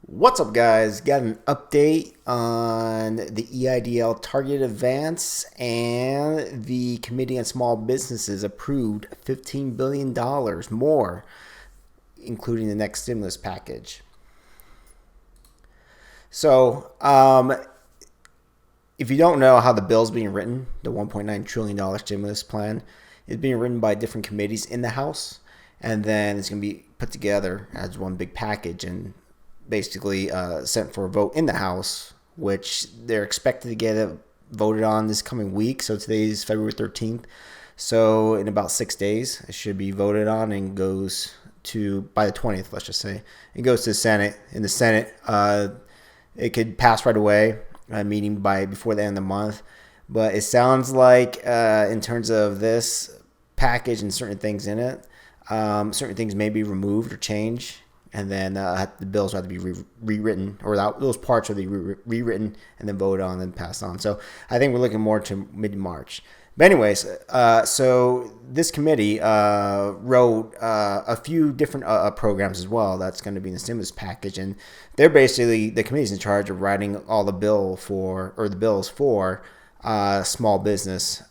What's up, guys? Got an update on the EIDL Targeted Advance, and the Committee on Small Businesses approved $15 billion more, including the next stimulus package. So, if you don't know how the bill's being written, the $1.9 trillion stimulus plan is being written by different committees in the House, and then it's going to be put together as one big package and basically sent for a vote in the House, which they're expected to get it voted on this coming week. So today's February 13th. So in about 6 days, it should be voted on and goes to, by the 20th, let's just say, it goes to the Senate. In the Senate, it could pass right away, meeting by before the end of the month. But it sounds like in terms of this package and certain things in it, certain things may be removed or changed, and then the bills have to be rewritten, or those parts will be rewritten and then voted on and passed on. So I think we're looking more to mid-March. But anyways, so this committee wrote a few different programs as well that's going to be in the stimulus package, and they're basically, the committee's in charge of writing all the bills for small business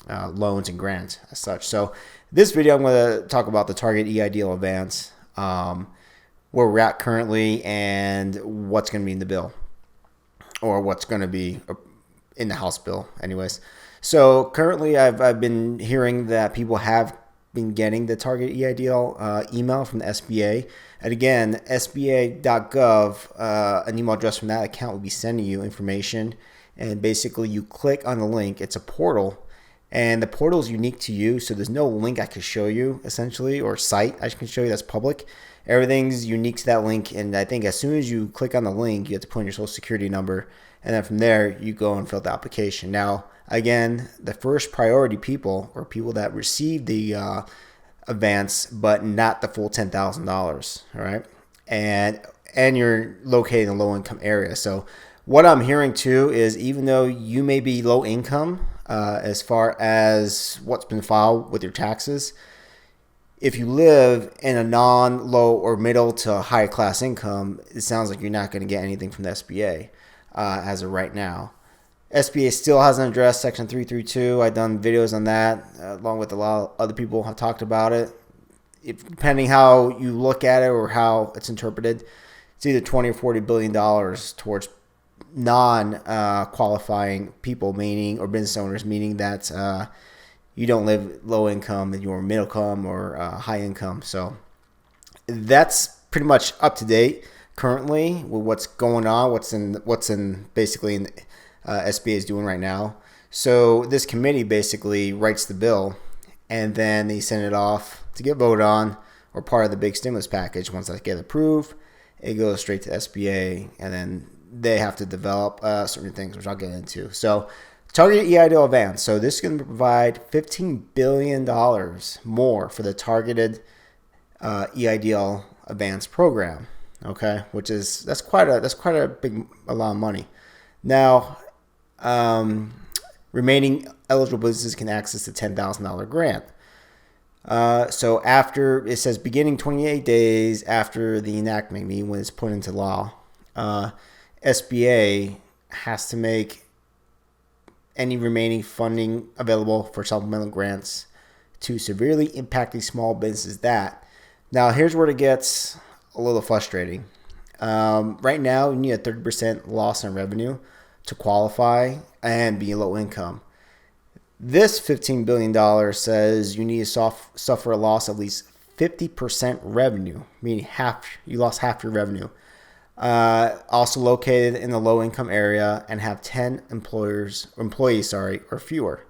loans and grants as such. So this video, I'm going to talk about the Target EIDL Advance, where we're at currently, and what's going to be in the bill, or what's going to be in the House bill anyways. So currently I've been hearing that people have been getting the Target EIDL email from the SBA. And again, sba.gov, an email address from that account will be sending you information. And basically you click on the link. It's a portal, and the portal is unique to you. So there's no link I can show you, essentially, or site I can show you that's public. Everything's unique to that link. And I think as soon as you click on the link, you have to put in your social security number. And then from there, you go and fill out the application. Now, again, the first priority people are people that receive the advance, but not the full $10,000. All right, and you're located in a low income area. So what I'm hearing too is, even though you may be low income as far as what's been filed with your taxes, if you live in a non-low or middle to high class income, it sounds like you're not going to get anything from the SBA as of right now. SBA still hasn't addressed Section 332. I've done videos on that, along with a lot of other people have talked about it. Depending how you look at it or how it's interpreted, it's either $20 or $40 billion towards non-qualifying people, meaning, or business owners, meaning that you don't live low income and you're middle income or high income. So that's pretty much up to date currently with what's going on, what's in basically in SBA is doing right now. So this committee basically writes the bill, and then they send it off to get voted on, or part of the big stimulus package. Once that gets approved, it goes straight to SBA, and then they have to develop certain things, which I'll get into. So Target EIDL Advance. So this is going to provide $15 billion more for the Targeted EIDL Advance program. Okay, which is that's quite a lot of money. Now, remaining eligible businesses can access the $10,000 grant. So after, it says beginning 28 days after the enactment, meaning when it's put into law, SBA has to make any remaining funding available for supplemental grants to severely impacting small businesses. Now here's where it gets a little frustrating. Right now, you need a 30% loss in revenue to qualify and be low income. This $15 billion says you need to suffer a loss of at least 50% revenue, meaning you lost half your revenue. Also located in the low income area and have 10 employees or fewer.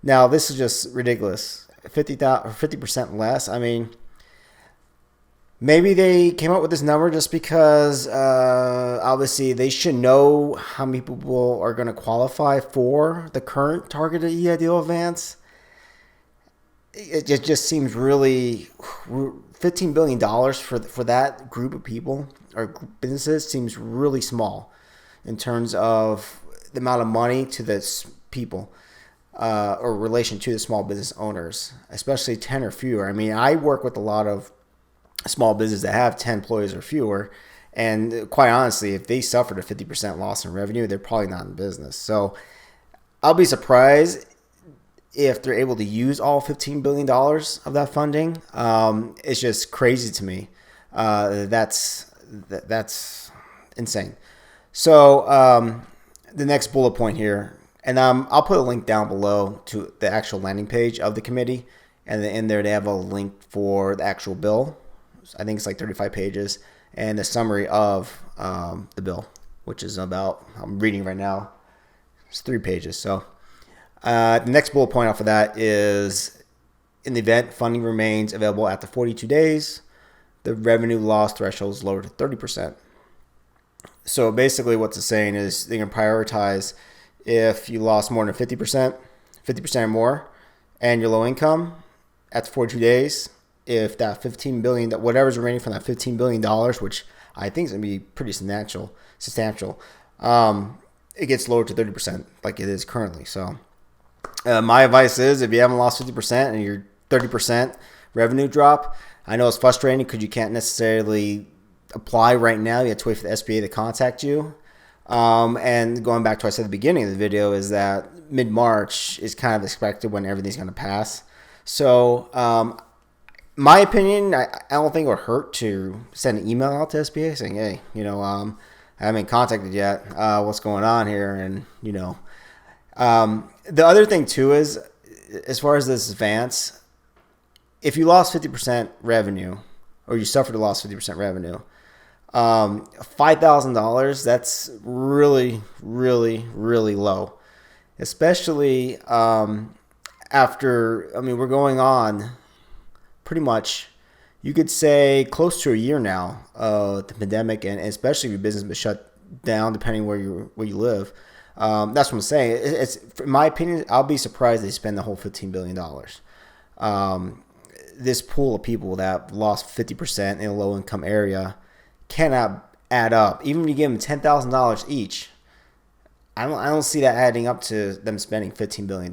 Now this is just ridiculous. 50% less. I mean, maybe they came up with this number just because obviously they should know how many people are going to qualify for the current Targeted EIDL Advance. It just seems really, $15 billion for that group of people or businesses seems really small in terms of the amount of money to the people or relation to the small business owners, especially 10 or fewer. I mean, I work with a lot of small business that have 10 employees or fewer, And quite honestly, if they suffered a 50% loss in revenue, they're probably not in business. So I'll be surprised if they're able to use all $15 billion of that funding. It's just crazy to me. That's insane. So the next bullet point here, and I'll put a link down below to the actual landing page of the committee, and then in there they have a link for the actual bill. I think it's like 35 pages, and a summary of the bill, which is about, I'm reading right now, it's 3 pages. So the next bullet point off of that is, in the event funding remains available after 42 days, the revenue loss threshold is lowered to 30%. So basically what it's saying is they're going to prioritize if you lost more than 50%, 50% or more, and you're low income after 42 days, if that $15 billion, whatever's remaining from that $15 billion, which I think is going to be pretty substantial, it gets lowered to 30% like it is currently. So my advice is, if you haven't lost 50% and you're 30% revenue drop, I know it's frustrating because you can't necessarily apply right now. You have to wait for the SBA to contact you. And going back to what I said at the beginning of the video is that mid-March is kind of expected when everything's going to pass. So my opinion, I don't think it would hurt to send an email out to SBA saying, hey, I haven't been contacted yet. What's going on here? And, the other thing too is, as far as this advance, if you lost 50% revenue, or you suffered a loss of 50% revenue, $5,000, that's really, really, really low. Especially after, we're going on pretty much, you could say, close to a year now of the pandemic, and especially if your business was shut down, depending where you live. That's what I'm saying. It's, in my opinion, I'll be surprised they spend the whole $15 billion. This pool of people that lost 50% in a low-income area cannot add up. Even if you give them $10,000 each, I don't see that adding up to them spending $15 billion.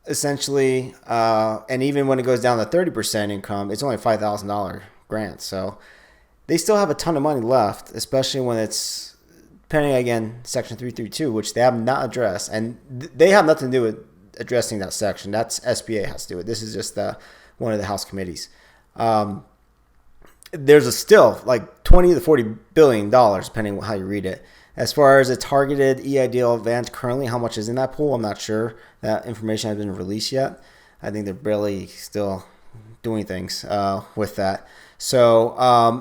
Essentially, and even when it goes down to 30% income, it's only a $5,000 grant. So they still have a ton of money left, especially when it's, depending, again, Section 332, which they have not addressed. And they have nothing to do with addressing that section. That's SBA has to do it. This is just one of the House committees. There's still like 20 to 40 billion dollars, depending on how you read it. As far as a targeted EIDL advance, currently how much is in that pool, I'm not sure. That information hasn't been released yet. I think they're barely still doing things with that. So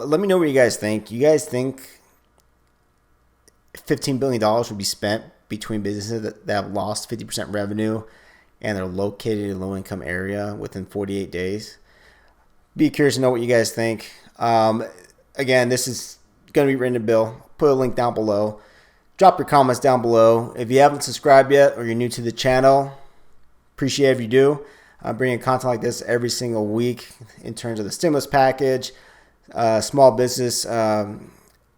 let me know what you guys think. You guys think $15 billion would be spent between businesses that have lost 50% revenue and they're located in a low-income area within 48 days? Be curious to know what you guys think. Again, this is going to be written in a bill. Put a link down below. Drop your comments down below. If you haven't subscribed yet or you're new to the channel, appreciate if you do. I'm bringing content like this every single week in terms of the stimulus package, small business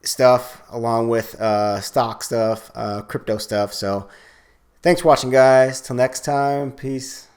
stuff, along with stock stuff, crypto stuff. So thanks for watching, guys. Till next time, peace.